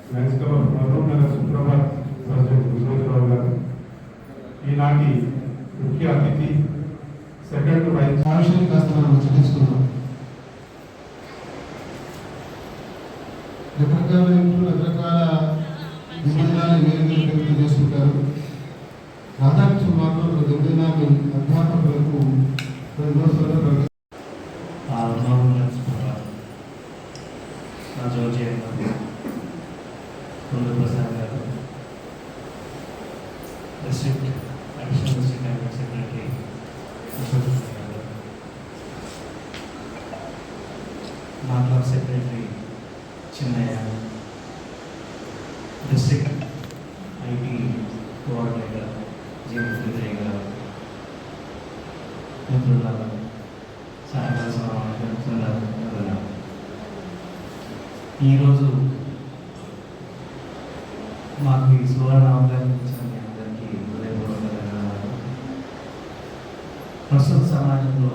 సుప్రభాత్ విశ్వేశ్వరరావు గారు, ఈనాటి ముఖ్య అతిథి సెకండ్ వైస్ ఆవిషయం కాస్త మనం చర్చిస్తున్నాం. రకరకాల వ్యక్తులు రకరకాల నిబంధనలు వేరు చేసుకుంటారు. రాధాకృష్ణ మాత్రం నిబంధనలు అధ్యాపకులకు Prasad garu, district additional district admin secretary garu, మాట్లాడ secretary Chinnayya, district IT coordinator Jeevan garu, మిత్రులారా, సాయంకాల సమావేశం. ఈరోజు మాకు ఈ సువర్ణ అవకాశం ఇచ్చిన మీ అందరికీ హృదయపూర్వక ధన్యవాదాలు. ప్రస్తుత సమాజంలో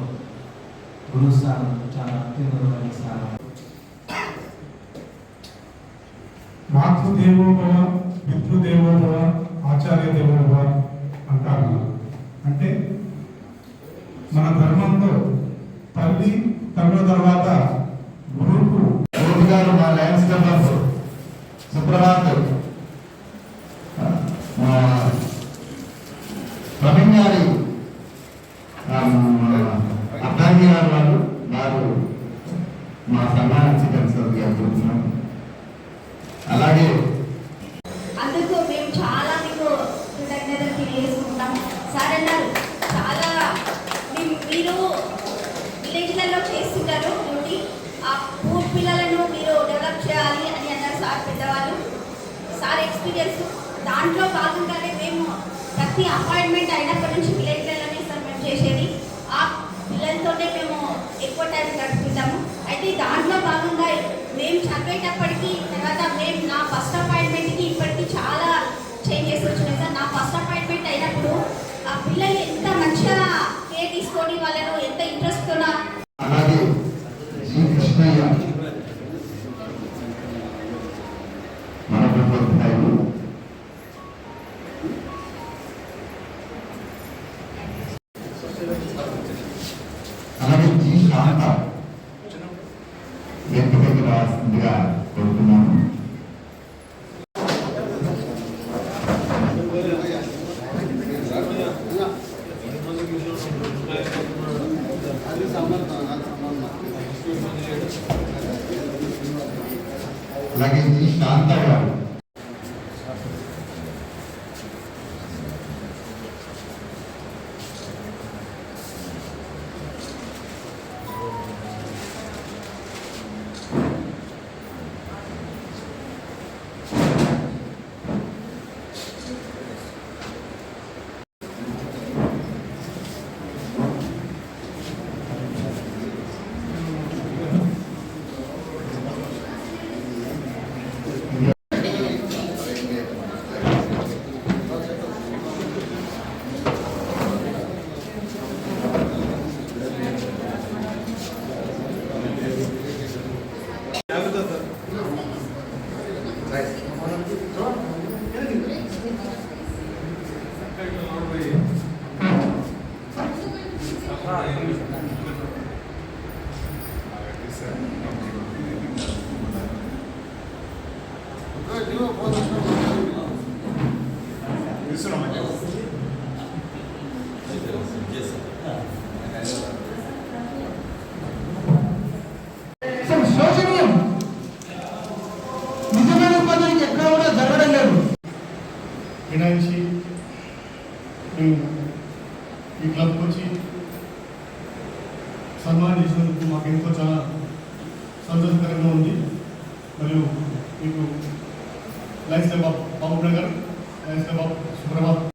గురువు స్థానం చాలా అత్యున్నతమైన స్థానం. మాతృదేవోభవ, పితృదేవోభవ, ఆచార్య దేవోభవ అంటారు. అంటే మన ధర్మంలో తల్లి తర్వాత గురువుకు గారు, మా లయన్స్ క్లబ్ సుప్రభాత్, మా ప్రవీణ్ గారి అర్థాంగి గారు వారు మా సమాజం అనుకుంటున్నాం. అలాగే అందుకు మేము చాలా మీకు కృతజ్ఞతలు తెలియజేసుకుంటాం. సార్ అన్నారు చాలా మీరు విలేజ్లలో చేస్తున్నారు డ్యూటీ, ఆ పూర్ పిల్లలను మీరు డెవలప్ చేయాలి అని అన్నారు సార్ పెద్దవాళ్ళు. సార్ ఎక్స్పీరియన్స్ దాంట్లో భాగంగానే మేము ప్రతి అపాయింట్మెంట్ అయినప్పటి నుంచి విలేజ్లలోనే సార్ మేము చేసేది. ఆ పిల్లలతోనే మేము ఎక్కువ టైం గడుపుతాము. అయితే దాంట్లో భాగంగా మేము చదివేటప్పటికి తర్వాత మేము నా ఫస్ట్ అపాయింట్మెంట్కి ఇప్పటికీ చాలా చేంజెస్ వచ్చినాయి సార్. నా ఫస్ట్ అపాయింట్మెంట్ అయినప్పుడు ఆ పిల్లలు ఎంత మంచిగా కేర్ తీసుకొని వాళ్ళను ఎంత ఇంట్రెస్ట్తో అలాగే అలాగే జీ శాంత వ్యక్తిగత రాసిందిగా కోరుతున్నాను. అలాగే జీ శాంత గారు వినాయించి మేము ఈ క్లబ్కి వచ్చి సన్మానం చేసినందుకు మాకు ఎంతో చాలా సంతోషకరంగా ఉంది. మరియు మీకు lions club of Mahbubnagar, lions club of Suprabhat